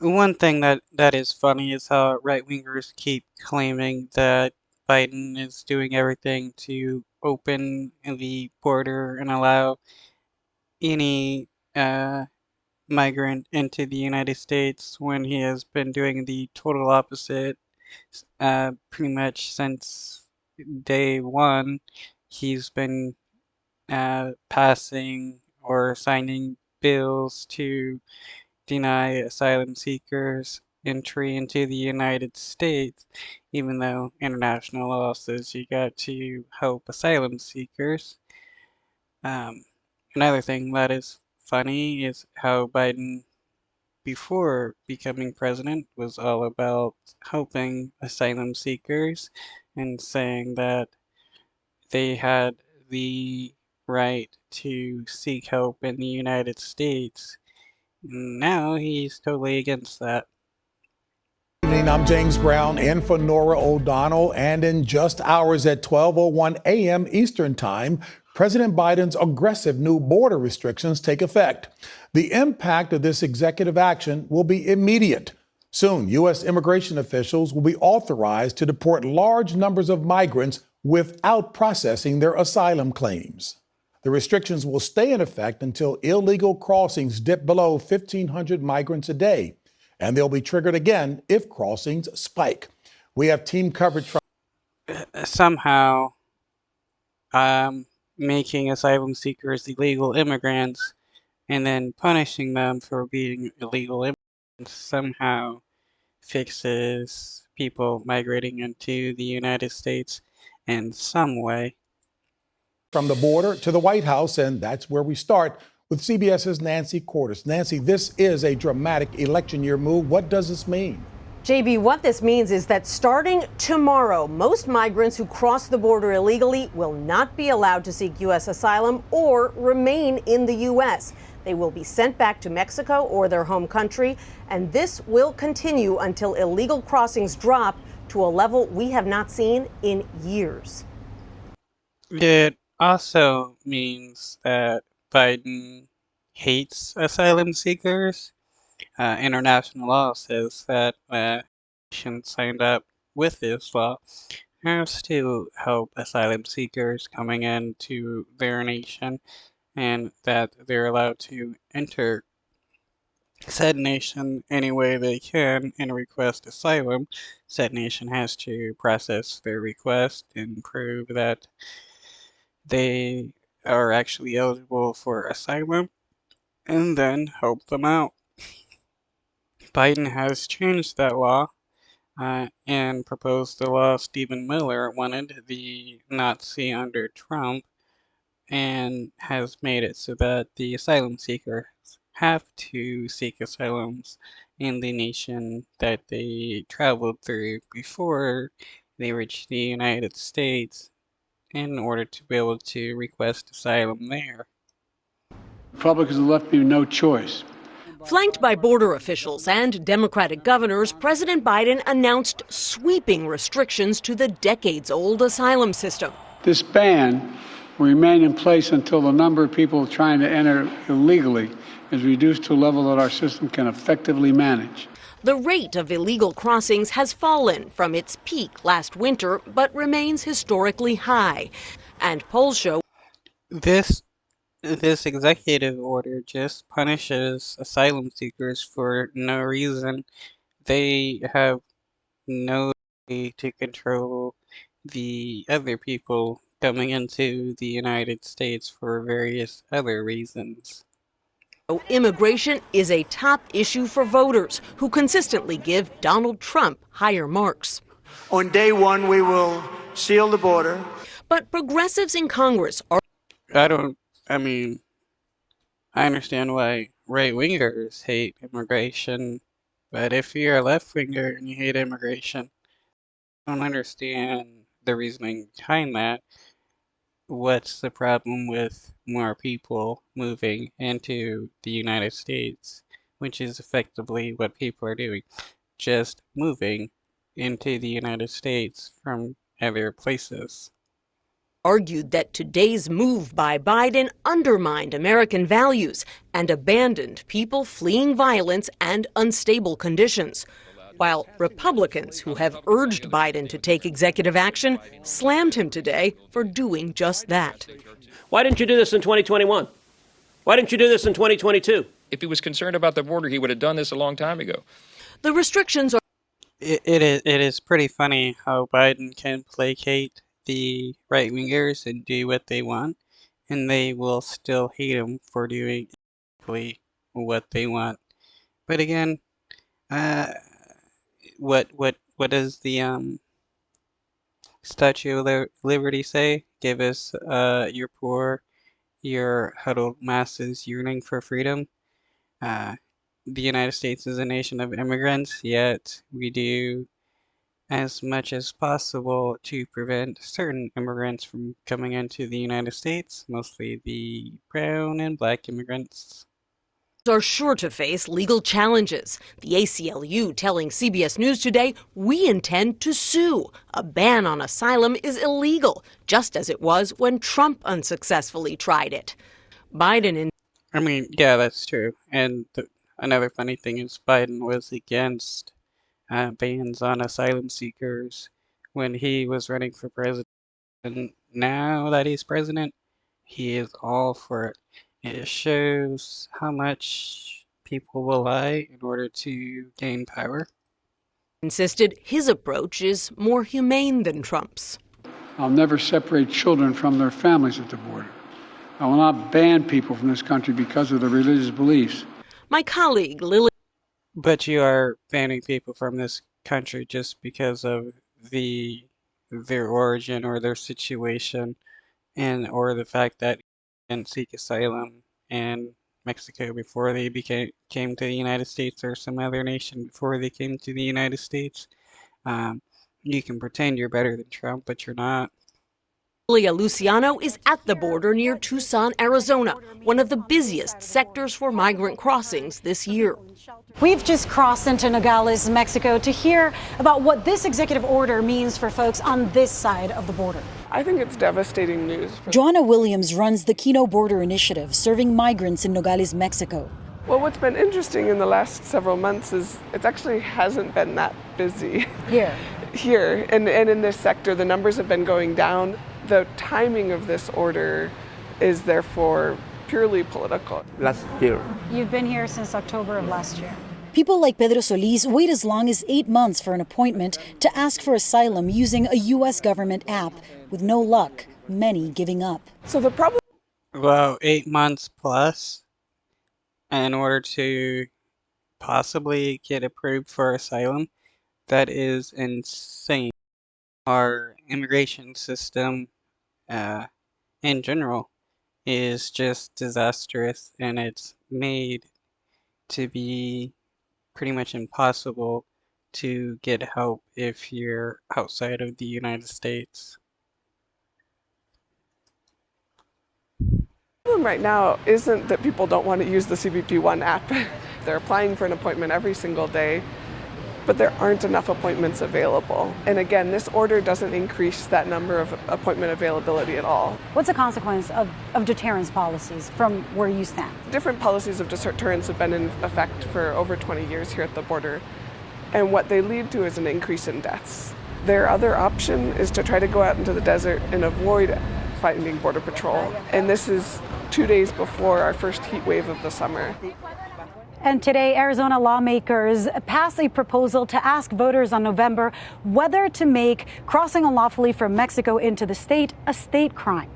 One thing that is funny is how right-wingers keep claiming that Biden is doing everything to open the border and allow any migrant into the United States when he has been doing the total opposite pretty much since day one. He's been passing or signing bills to deny asylum seekers entry into the United States, even though international law says you got to help asylum seekers. Um, Another thing that is funny is how Biden, before becoming president, was all about helping asylum seekers and saying that they had the right to seek help in the United States. Now he's totally against that. Good evening, I'm James Brown in for Nora O'Donnell, and in just hours at 12:01 a.m. Eastern Time, President Biden's aggressive new border restrictions take effect. The impact of this executive action will be immediate. Soon, U.S. immigration officials will be authorized to deport large numbers of migrants without processing their asylum claims. The restrictions will stay in effect until illegal crossings dip below 1,500 migrants a day, and they'll be triggered again if crossings spike. We have team coverage from Somehow, making asylum seekers illegal immigrants and then punishing them for being illegal immigrants somehow fixes people migrating into the United States in some way. the border to the White House, and that's where we start with CBS's Nancy Cordes. Nancy, this is a dramatic election year move. What does this mean? JB, what this means is that starting tomorrow, most migrants who cross the border illegally will not be allowed to seek U.S. asylum or remain in the U.S. They will be sent back to Mexico or their home country, and this will continue until illegal crossings drop to a level we have not seen in years. It also means that Biden hates asylum seekers. International law says that nations signed up with this law has to help asylum seekers coming into their nation, and that they're allowed to enter said nation any way they can and request asylum. Said nation has to process their request and prove that they are actually eligible for asylum and then help them out. Biden has changed that law and proposed the law Stephen Miller wanted, the Nazi under Trump, and has made it so that the asylum seekers have to seek asylums in the nation that they traveled through before they reached the United States in order to be able to request asylum there. Republicans have left me no choice. Flanked by border officials and Democratic governors, President Biden announced sweeping restrictions to the decades-old asylum system. This ban will remain in place until the number of people trying to enter illegally is reduced to a level that our system can effectively manage. The rate of illegal crossings has fallen from its peak last winter, but remains historically high. And polls show This executive order just punishes asylum seekers for no reason. They have no way to control the other people coming into the United States for various other reasons. immigration is a top issue for voters who consistently give Donald Trump higher marks. On day one, we will seal the border. But progressives in Congress are I understand why right-wingers hate immigration, but if you're a left-winger and you hate immigration, I don't understand the reasoning behind that. What's the problem with more people moving into the United States, which is effectively what people are doing, just moving into the United States from other places. argued that today's move by Biden undermined American values and abandoned people fleeing violence and unstable conditions, while Republicans who have urged Biden to take executive action slammed him today for doing just that. Why didn't you do this in 2021? Why didn't you do this in 2022? If he was concerned about the border, he would have done this a long time ago. The restrictions are It is pretty funny how Biden can placate the right-wingers and do what they want, and they will still hate him for doing exactly what they want. But again, what does the Statue of Liberty say? Give us your poor, your huddled masses yearning for freedom. The United States is a nation of immigrants, yet we do as much as possible to prevent certain immigrants from coming into the United States, mostly the brown and black immigrants. Are sure to face legal challenges. The ACLU telling CBS News today, we intend to sue. A ban on asylum is illegal, just as it was when Trump unsuccessfully tried it. Yeah, that's true. And another funny thing is Biden was against bans on asylum seekers when he was running for president. And now that he's president, he is all for it. It shows how much people will lie in order to gain power. Insisted his approach is more humane than Trump's. I'll never separate children from their families at the border. I will not ban people from this country because of their religious beliefs. My colleague, Lily. But you are banning people from this country just because of their origin or their situation, or the fact that they didn't seek asylum in Mexico before they came to the United States, or some other nation before they came to the United States. You can pretend you're better than Trump, but you're not. Lilia Luciano is at the border near Tucson, Arizona, one of the busiest sectors for migrant crossings this year. We've just crossed into Nogales, Mexico, to hear about what this executive order means for folks on this side of the border. I think it's devastating news. Joanna Williams runs the Kino Border Initiative, serving migrants in Nogales, Mexico. Well, what's been interesting in the last several months is it actually hasn't been that busy. Here, and in this sector, the numbers have been going down. The timing of this order is therefore purely political. Last year. You've been here since October of last year. People like Pedro Solis wait as long as 8 months for an appointment to ask for asylum using a U.S. government app. With no luck, many giving up. So the problem... Well, 8 months plus in order to possibly get approved for asylum. That is insane. Our immigration system, in general, is just disastrous, and it's made to be pretty much impossible to get help if you're outside of the United States. The problem right now isn't that people don't want to use the CBP One app. They're applying for an appointment every single day, but there aren't enough appointments available. And again, this order doesn't increase that number of appointment availability at all. What's the consequence of deterrence policies from where you stand? Different policies of deterrence have been in effect for over 20 years here at the border, and what they lead to is an increase in deaths. Their other option is to try to go out into the desert and avoid finding Border Patrol, and this is 2 days before our first heat wave of the summer. And today, Arizona lawmakers passed a proposal to ask voters on November whether to make crossing unlawfully from Mexico into the state a state crime.